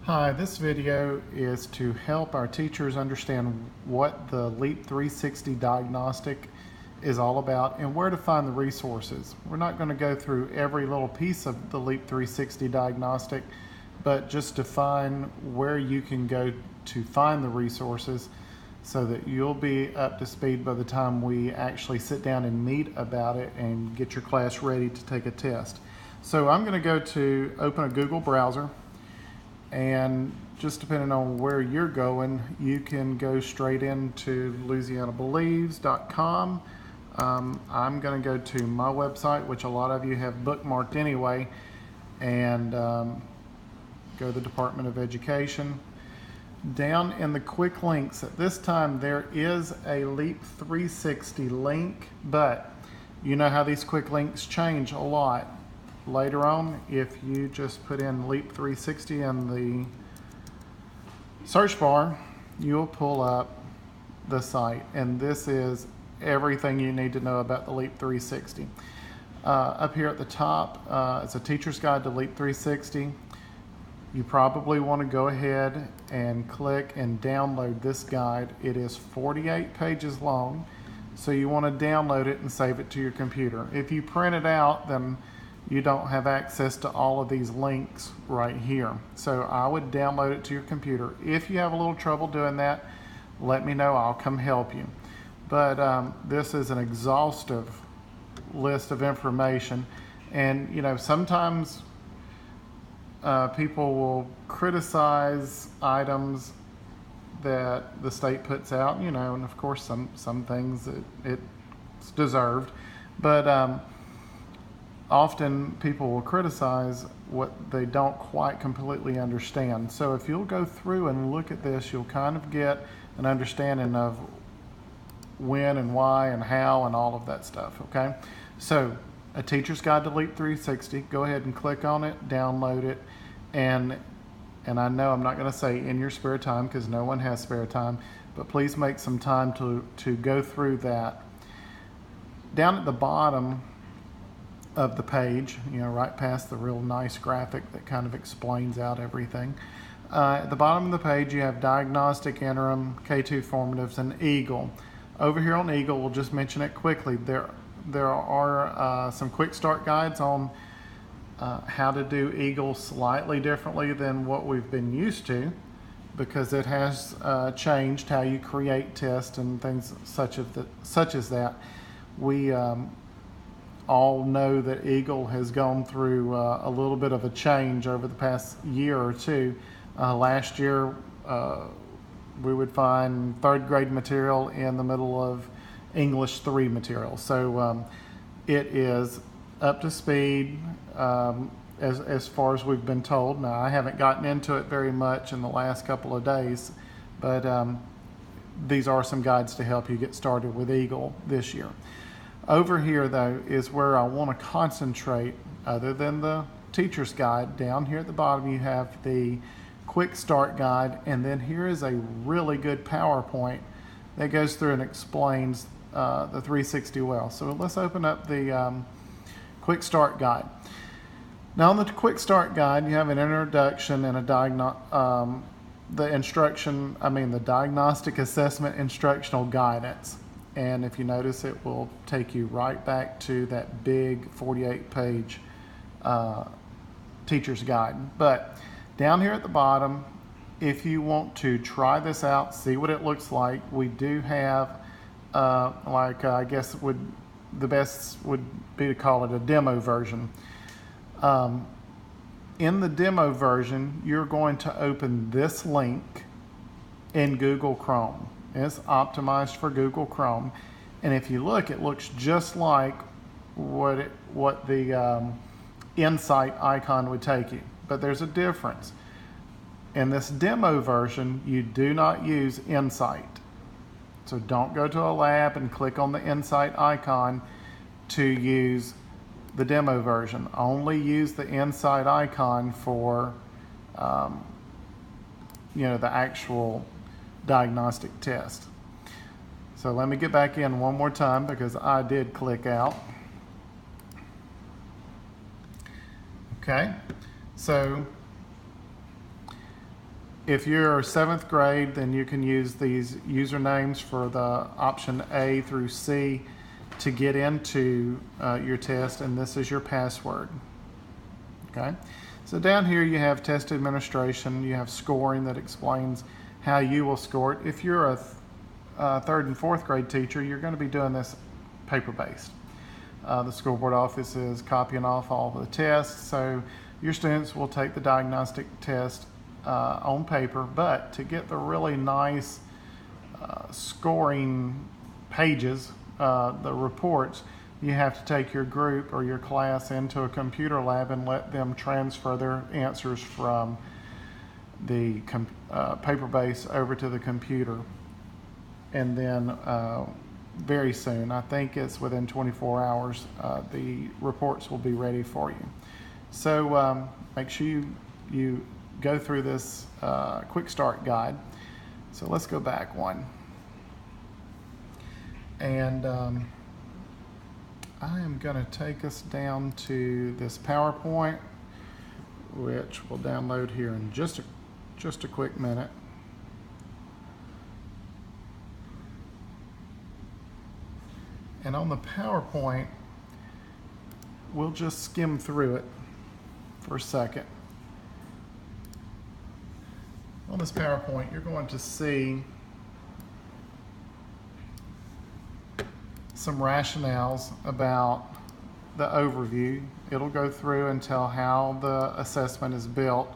Hi, this video is to help our teachers understand what the Leap 360 diagnostic is all about and where to find the resources. We're not going to go through every little piece of the Leap 360 diagnostic, but just define where you can go to find the resources so that you'll be up to speed by the time we actually sit down and meet about it and get your class ready to take a test. So I'm going to go to open a Google browser. And just depending on where you're going, you can go straight into louisianabelieves.com. I'm going to go to my website, which a lot of you have bookmarked anyway, and go to the Department of Education. Down in the quick links, at this time there is a Leap 360 link, but you know how these quick links change a lot. Later on, if you just put in Leap 360 in the search bar, you'll pull up the site, and this is everything you need to know about the Leap 360. Up here at the top, it's a teacher's guide to Leap 360. You probably want to go ahead and click and download this guide. It is 48 pages long, so you want to download it and save it to your computer. If you print it out, then you don't have access to all of these links right here. So I would download it to your computer. If you have a little trouble doing that, let me know, I'll come help you. But this is an exhaustive list of information. And you know, sometimes people will criticize items that the state puts out, you know, and of course some things it's deserved. But often people will criticize what they don't quite completely understand. So if you'll go through and look at this, you'll kind of get an understanding of when and why and how and all of that stuff, okay? So a teacher's guide to Leap 360, go ahead and click on it, download it, and I know I'm not gonna say in your spare time because no one has spare time, but please make some time to go through that. Down at the bottom of the page, you know, right past the real nice graphic that kind of explains out everything. At the bottom of the page, you have Diagnostic, Interim, K2 Formatives, and Eagle. Over here on Eagle, we'll just mention it quickly. There are some quick start guides on how to do Eagle slightly differently than what we've been used to, because it has changed how you create tests and things such as that. We all know that Eagle has gone through a little bit of a change over the past year or two. Last year, we would find third grade material in the middle of English 3 material. So it is up to speed as far as we've been told. Now, I haven't gotten into it very much in the last couple of days, but these are some guides to help you get started with Eagle this year. Over here, though, is where I want to concentrate. Other than the teacher's guide, down here at the bottom you have the quick start guide, and then here is a really good PowerPoint that goes through and explains the 360 well. So let's open up the quick start guide. Now, on the quick start guide, you have an introduction and a the diagnostic assessment instructional guidance. And if you notice, it will take you right back to that big 48-page teacher's guide. But down here at the bottom, if you want to try this out, see what it looks like, we do have, I guess the best would be to call it a demo version. In the demo version, you're going to open this link in Google Chrome. It's optimized for Google Chrome, and if you look, it looks just like what the Insight icon would take you, but there's a difference. In this demo version, you do not use Insight, so don't go to a lab and click on the Insight icon to use the demo version. Only use the Insight icon for the actual diagnostic test. So let me get back in one more time because I did click out. Okay, so If you're 7th grade, then you can use these usernames for the option A through C to get into your test, and this is your password. Okay, so down here you have test administration, you have scoring that explains how you will score it. If you're a 3rd and 4th grade teacher, you're going to be doing this paper-based. The school board office is copying off all the tests, so your students will take the diagnostic test on paper, but to get the really nice scoring pages, the reports, you have to take your group or your class into a computer lab and let them transfer their answers from the paper base over to the computer. And then very soon, I think it's within 24 hours, the reports will be ready for you. So make sure you go through this quick start guide. So let's go back one. And I am going to take us down to this PowerPoint, which we'll download here in just a quick minute. And on the PowerPoint, we'll just skim through it for a second. On this PowerPoint, you're going to see some rationales about the overview. It'll go through and tell how the assessment is built.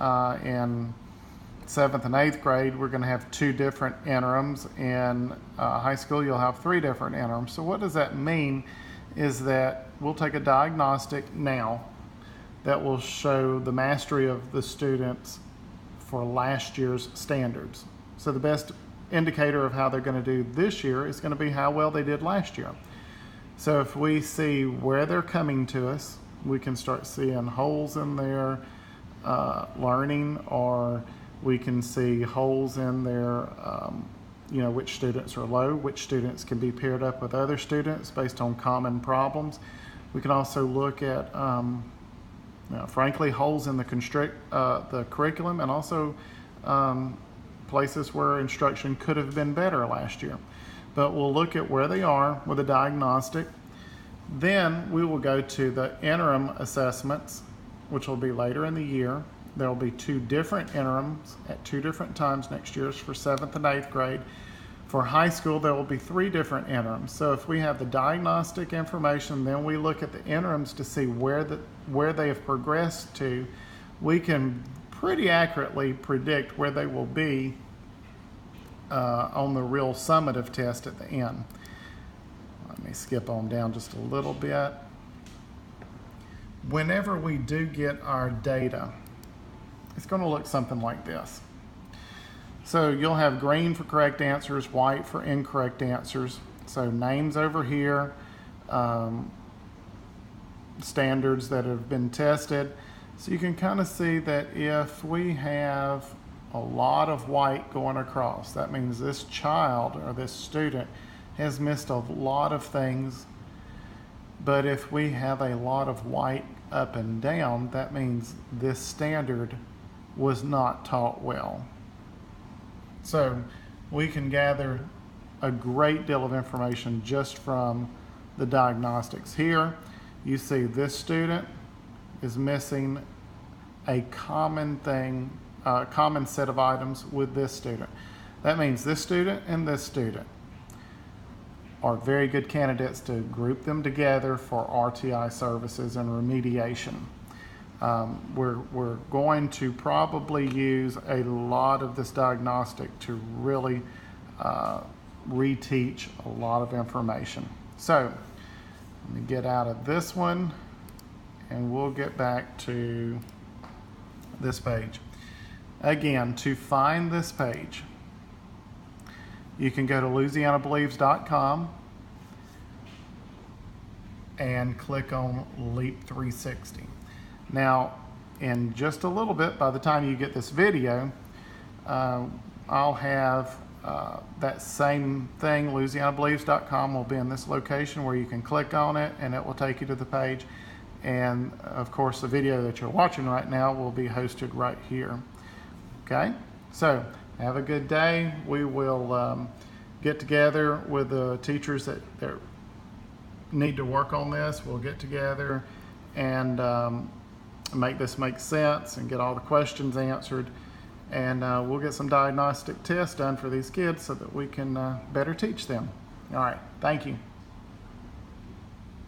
In 7th and 8th grade, we're going to have 2 different interims. In high school, you'll have 3 different interims. So what does that mean is that we'll take a diagnostic now that will show the mastery of the students for last year's standards. So the best indicator of how they're going to do this year is going to be how well they did last year. So if we see where they're coming to us, we can start seeing holes in their learning, or we can see holes in their, which students are low, which students can be paired up with other students based on common problems. We can also look at, frankly, holes in the curriculum, and also places where instruction could have been better last year. But we'll look at where they are with a diagnostic. Then we will go to the interim assessments, which will be later in the year. There will be 2 different interims at 2 different times next year for 7th and 8th grade. For high school, there will be 3 different interims. So if we have the diagnostic information, then we look at the interims to see where they have progressed to, we can pretty accurately predict where they will be on the real summative test at the end. Let me skip on down just a little bit. Whenever we do get our data, it's going to look something like this. So you'll have green for correct answers, white for incorrect answers. So names over here, standards that have been tested. So you can kind of see that if we have a lot of white going across, that means this child or this student has missed a lot of things. But if we have a lot of white up and down, that means this standard was not taught well. So we can gather a great deal of information just from the diagnostics. Here you see this student is missing a common thing, common set of items with this student. That means this student and this student are very good candidates to group them together for RTI services and remediation. We're going to probably use a lot of this diagnostic to really reteach a lot of information. So let me get out of this one and we'll get back to this page. Again, to find this page, you can go to LouisianaBelieves.com and click on Leap 360. Now, in just a little bit, by the time you get this video, I'll have that same thing, LouisianaBelieves.com will be in this location where you can click on it and it will take you to the page. And of course, the video that you're watching right now will be hosted right here. Okay, so have a good day. We will get together with the teachers that need to work on this. We'll get together and make this make sense and get all the questions answered. And we'll get some diagnostic tests done for these kids so that we can better teach them. All right, thank you.